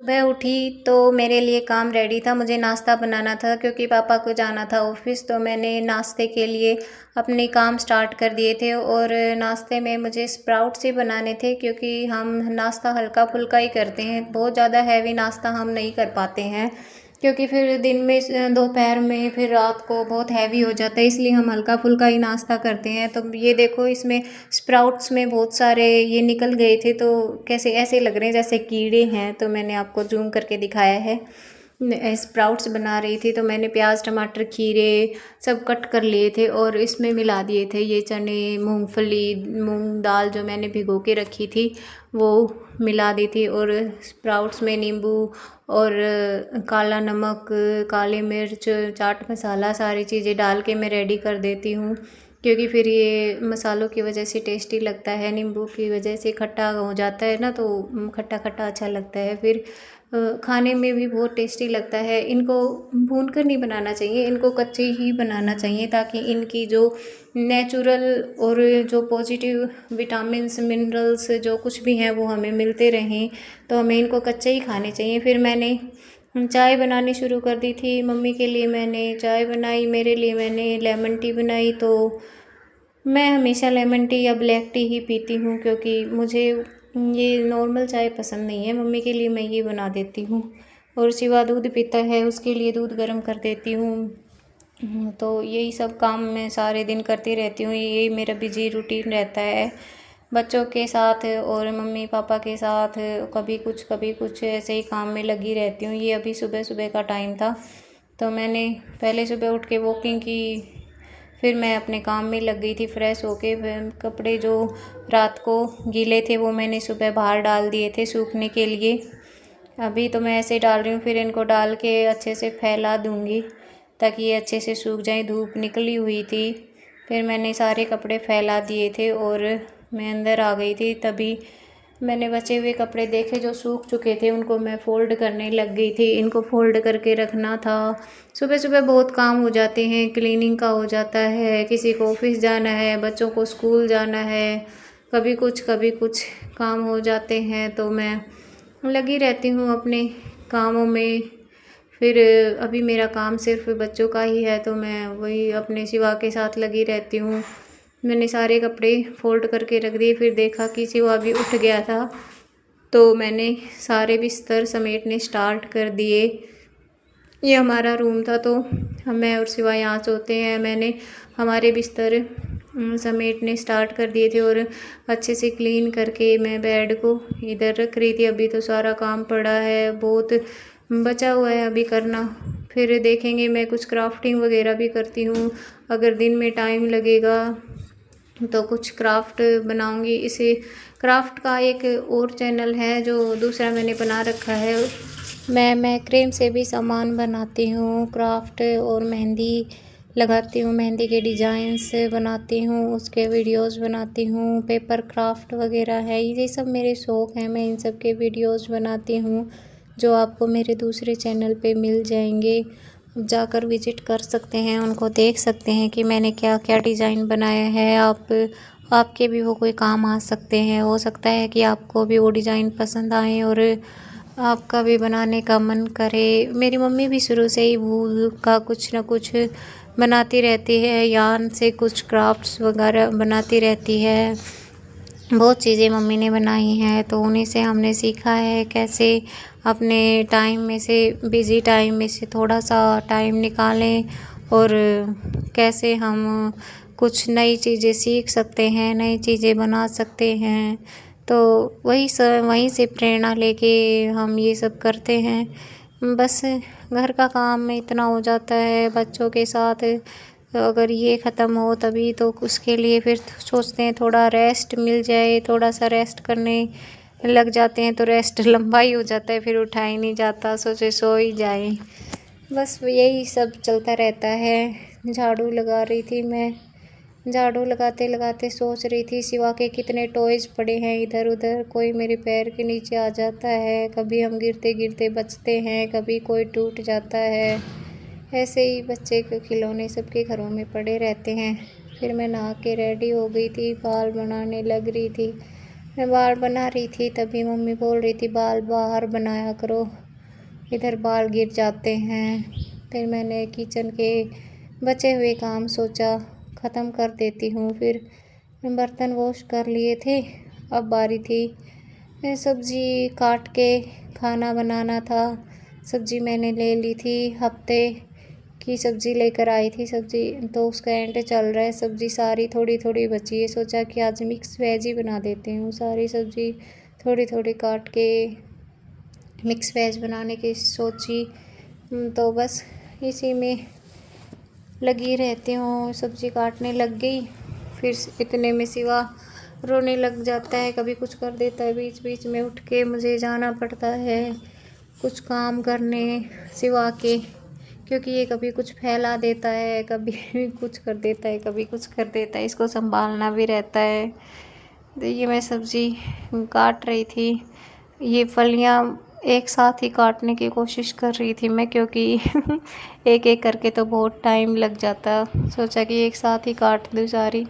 सुबह उठी तो मेरे लिए काम रेडी था। मुझे नाश्ता बनाना था क्योंकि पापा को जाना था ऑफिस। तो मैंने नाश्ते के लिए अपने काम स्टार्ट कर दिए थे और नाश्ते में मुझे स्प्राउट्स ही बनाने थे क्योंकि हम नाश्ता हल्का फुल्का ही करते हैं। बहुत ज़्यादा हैवी नाश्ता हम नहीं कर पाते हैं क्योंकि फिर दिन में दोपहर में फिर रात को बहुत हैवी हो जाता है, इसलिए हम हल्का फुल्का ही नाश्ता करते हैं। तो ये देखो, इसमें स्प्राउट्स में बहुत सारे ये निकल गए थे तो कैसे ऐसे लग रहे हैं जैसे कीड़े हैं। तो मैंने आपको जूम करके दिखाया है। स्प्राउट्स बना रही थी तो मैंने प्याज टमाटर खीरे सब कट कर लिए थे और इसमें मिला दिए थे ये चने, मूंगफली, मूंग दाल जो मैंने भिगो के रखी थी वो मिला दी थी। और स्प्राउट्स में नींबू और काला नमक, काली मिर्च, चाट मसाला सारी चीज़ें डाल के मैं रेडी कर देती हूँ क्योंकि फिर ये मसालों की वजह से टेस्टी लगता है। नींबू की वजह से खट्टा हो जाता है ना, तो खट्टा खट्टा अच्छा लगता है। फिर खाने में भी बहुत टेस्टी लगता है। इनको भून कर नहीं बनाना चाहिए, इनको कच्चे ही बनाना चाहिए ताकि इनकी जो नेचुरल और जो पॉजिटिव विटामिन्स, मिनरल्स जो कुछ भी हैं वो हमें मिलते रहें। तो हमें इनको कच्चे ही खाने चाहिए। फिर मैंने चाय बनानी शुरू कर दी थी। मम्मी के लिए मैंने चाय बनाई, मेरे लिए मैंने लेमन टी बनाई। तो मैं हमेशा लेमन टी या ब्लैक टी ही पीती हूँ क्योंकि मुझे ये नॉर्मल चाय पसंद नहीं है। मम्मी के लिए मैं ये बना देती हूँ। और शिवा दूध पीता है, उसके लिए दूध गर्म कर देती हूँ। तो यही सब काम मैं सारे दिन करती रहती हूँ। यही मेरा बिजी रूटीन रहता है बच्चों के साथ और मम्मी पापा के साथ। कभी कुछ ऐसे ही काम में लगी रहती हूँ। ये अभी सुबह सुबह का टाइम था तो मैंने पहले सुबह उठ के वॉकिंग की, फिर मैं अपने काम में लग गई थी फ्रेश होके। कपड़े जो रात को गीले थे वो मैंने सुबह बाहर डाल दिए थे सूखने के लिए। अभी तो मैं ऐसे डाल रही हूँ, फिर इनको डाल के अच्छे से फैला दूँगी ताकि ये अच्छे से सूख जाएं। धूप निकली हुई थी, फिर मैंने सारे कपड़े फैला दिए थे और मैं अंदर आ गई थी। तभी मैंने बचे हुए कपड़े देखे जो सूख चुके थे, उनको मैं फ़ोल्ड करने लग गई थी। इनको फ़ोल्ड करके रखना था। सुबह सुबह बहुत काम हो जाते हैं, क्लीनिंग का हो जाता है, किसी को ऑफिस जाना है, बच्चों को स्कूल जाना है, कभी कुछ काम हो जाते हैं। तो मैं लगी रहती हूँ अपने कामों में। फिर अभी मेरा काम सिर्फ बच्चों का ही है तो मैं वही अपने शिवा के साथ लगी रहती हूँ। मैंने सारे कपड़े फोल्ड करके रख दिए, फिर देखा कि शिवा भी उठ गया था तो मैंने सारे बिस्तर समेटने स्टार्ट कर दिए। ये हमारा रूम था तो मैं और शिवा यहाँ सोते हैं। मैंने हमारे बिस्तर समेटने स्टार्ट कर दिए थे और अच्छे से क्लीन करके मैं बेड को इधर रख रही थी। अभी तो सारा काम पड़ा है, बहुत बचा हुआ है अभी करना। फिर देखेंगे, मैं कुछ क्राफ्टिंग वगैरह भी करती हूँ। अगर दिन में टाइम लगेगा तो कुछ क्राफ्ट बनाऊंगी। इसे क्राफ्ट का एक और चैनल है जो दूसरा मैंने बना रखा है। मैं मैक्रेम से भी सामान बनाती हूँ, क्राफ्ट और मेहंदी लगाती हूँ, मेहंदी के डिज़ाइंस बनाती हूँ, उसके वीडियोस बनाती हूँ। पेपर क्राफ्ट वगैरह है, ये सब मेरे शौक़ हैं। मैं इन सब के वीडियोस बनाती हूँ जो आपको मेरे दूसरे चैनल पे मिल जाएंगे। जाकर विजिट कर सकते हैं, उनको देख सकते हैं कि मैंने क्या क्या डिज़ाइन बनाया है। आपके भी वो कोई काम आ सकते हैं। हो सकता है कि आपको भी वो डिज़ाइन पसंद आए और आपका भी बनाने का मन करे। मेरी मम्मी भी शुरू से ही वूल का कुछ ना कुछ बनाती रहती है, यार्न से कुछ क्राफ्ट्स वगैरह बनाती रहती है। बहुत चीज़ें मम्मी ने बनाई हैं तो उन्हीं से हमने सीखा है कैसे अपने टाइम में से, बिज़ी टाइम में से थोड़ा सा टाइम निकालें और कैसे हम कुछ नई चीज़ें सीख सकते हैं, नई चीज़ें बना सकते हैं। तो वहीं से प्रेरणा लेके हम ये सब करते हैं। बस घर का काम में इतना हो जाता है बच्चों के साथ। अगर ये ख़त्म हो तभी तो उसके लिए फिर सोचते हैं थोड़ा रेस्ट मिल जाए, थोड़ा सा रेस्ट करने लग जाते हैं तो रेस्ट लंबा ही हो जाता है, फिर उठा ही नहीं जाता, सोचे सो ही जाए। बस यही सब चलता रहता है। झाड़ू लगा रही थी मैं, झाड़ू लगाते लगाते सोच रही थी शिवा के कितने टॉयज़ पड़े हैं इधर उधर। कोई मेरे पैर के नीचे आ जाता है, कभी हम गिरते गिरते बचते हैं, कभी कोई टूट जाता है। ऐसे ही बच्चे के खिलौने सबके घरों में पड़े रहते हैं। फिर मैं नहा के रेडी हो गई थी, बाल बनाने लग रही थी। मैं बाल बना रही थी तभी मम्मी बोल रही थी बाल बाहर बनाया करो, इधर बाल गिर जाते हैं। फिर मैंने किचन के बचे हुए काम सोचा ख़त्म कर देती हूँ। फिर बर्तन वॉश कर लिए थे, अब बारी थी सब्ज़ी काट के खाना बनाना था। सब्ज़ी मैंने ले ली थी, हफ्ते की सब्ज़ी लेकर आई थी सब्ज़ी, तो उसका एंड चल रहा है। सब्ज़ी सारी थोड़ी थोड़ी बची है, सोचा कि आज मिक्स वेज ही बना देती हूँ। सारी सब्ज़ी थोड़ी थोड़ी काट के मिक्स वेज बनाने की सोची, तो बस इसी में लगी रहती हूँ। सब्ज़ी काटने लग गई, फिर इतने में सिवा रोने लग जाता है, कभी कुछ कर देता है। बीच बीच में उठ के मुझे जाना पड़ता है कुछ काम करने सिवा के, क्योंकि ये कभी कुछ फैला देता है, कभी कुछ कर देता है, कभी कुछ कर देता है, इसको संभालना भी रहता है। तो ये मैं सब्ज़ी काट रही थी, ये फलियां एक साथ ही काटने की कोशिश कर रही थी मैं, क्योंकि एक एक करके तो बहुत टाइम लग जाता। सोचा कि एक साथ ही काट दूँ सारी,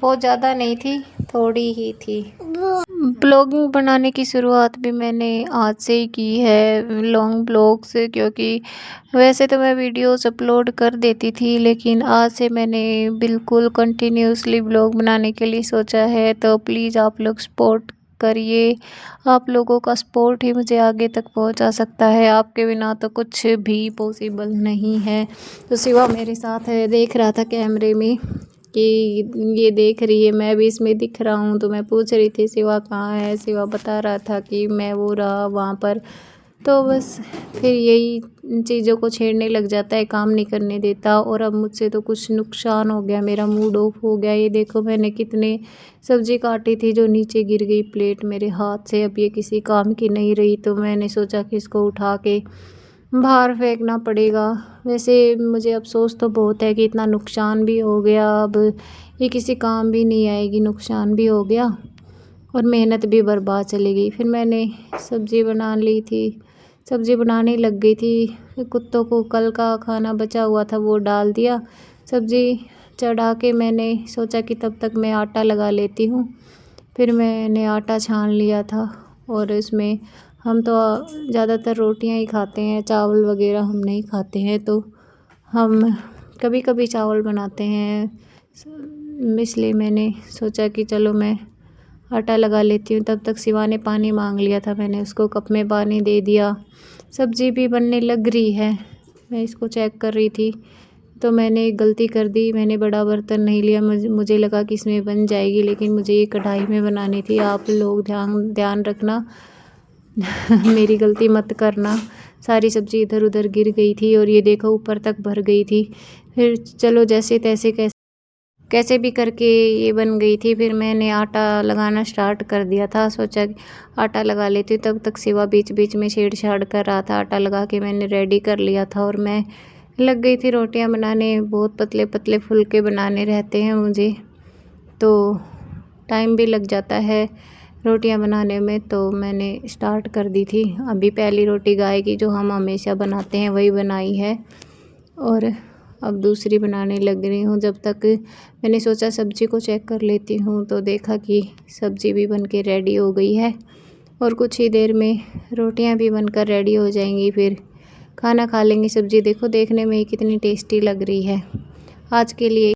बहुत ज़्यादा नहीं थी, थोड़ी ही थी। ब्लॉगिंग बनाने की शुरुआत भी मैंने आज से ही की है, लॉन्ग ब्लॉग से, क्योंकि वैसे तो मैं वीडियोस अपलोड कर देती थी, लेकिन आज से मैंने बिल्कुल कंटिन्यूसली ब्लॉग बनाने के लिए सोचा है। तो प्लीज़ आप लोग सपोर्ट करिए, आप लोगों का सपोर्ट ही मुझे आगे तक पहुंचा सकता है, आपके बिना तो कुछ भी पॉसिबल नहीं है। तो शिवा मेरे साथ है, देख रहा था कैमरे में कि ये देख रही है, मैं भी इसमें दिख रहा हूँ। तो मैं पूछ रही थी शिवा कहाँ है, शिवा बता रहा था कि मैं वो रहा वहाँ पर। तो बस फिर यही चीज़ों को छेड़ने लग जाता है, काम नहीं करने देता। और अब मुझसे तो कुछ नुकसान हो गया, मेरा मूड ऑफ हो गया। ये देखो मैंने कितने सब्ज़ी काटी थी जो नीचे गिर गई प्लेट मेरे हाथ से, अब ये किसी काम की नहीं रही। तो मैंने सोचा कि इसको उठा के बाहर फेंकना पड़ेगा। वैसे मुझे अफ़सोस तो बहुत है कि इतना नुकसान भी हो गया, अब ये किसी काम भी नहीं आएगी, नुकसान भी हो गया और मेहनत भी बर्बाद चली गई। फिर मैंने सब्ज़ी बना ली थी, सब्ज़ी बनाने लग गई थी, कुत्तों को कल का खाना बचा हुआ था वो डाल दिया, सब्ज़ी चढ़ा के मैंने सोचा कि तब तक मैं आटा लगा लेती हूँ। फिर मैंने आटा छान लिया था, और इसमें हम तो ज़्यादातर रोटियां ही खाते हैं, चावल वगैरह हम नहीं खाते हैं। तो हम कभी कभी चावल बनाते हैं, इसलिए मैंने सोचा कि चलो मैं आटा लगा लेती हूँ। तब तक शिवा ने पानी मांग लिया था, मैंने उसको कप में पानी दे दिया। सब्ज़ी भी बनने लग रही है, मैं इसको चेक कर रही थी तो मैंने एक गलती कर दी, मैंने बड़ा बर्तन नहीं लिया। मुझे लगा कि इसमें बन जाएगी, लेकिन मुझे ये कढ़ाई में बनानी थी। आप लोग ध्यान रखना मेरी गलती मत करना। सारी सब्ज़ी इधर उधर गिर गई थी और ये देखो ऊपर तक भर गई थी। फिर चलो जैसे तैसे कैसे भी करके ये बन गई थी। फिर मैंने आटा लगाना स्टार्ट कर दिया था, सोचा आटा लगा लेती हूँ। तब तक शिवा बीच बीच में छेड़छाड़ कर रहा था। आटा लगा के मैंने रेडी कर लिया था और मैं लग गई थी रोटियां बनाने। बहुत पतले पतले फुलके बनाने रहते हैं मुझे, तो टाइम भी लग जाता है रोटियां बनाने में। तो मैंने स्टार्ट कर दी थी। अभी पहली रोटी गाय की जो हम हमेशा बनाते हैं वही बनाई है, और अब दूसरी बनाने लग रही हूँ। जब तक मैंने सोचा सब्ज़ी को चेक कर लेती हूँ, तो देखा कि सब्ज़ी भी बनके रेडी हो गई है और कुछ ही देर में रोटियां भी बनकर रेडी हो जाएंगी। फिर खाना खा लेंगे। सब्ज़ी देखो देखने में ही कितनी टेस्टी लग रही है। आज के लिए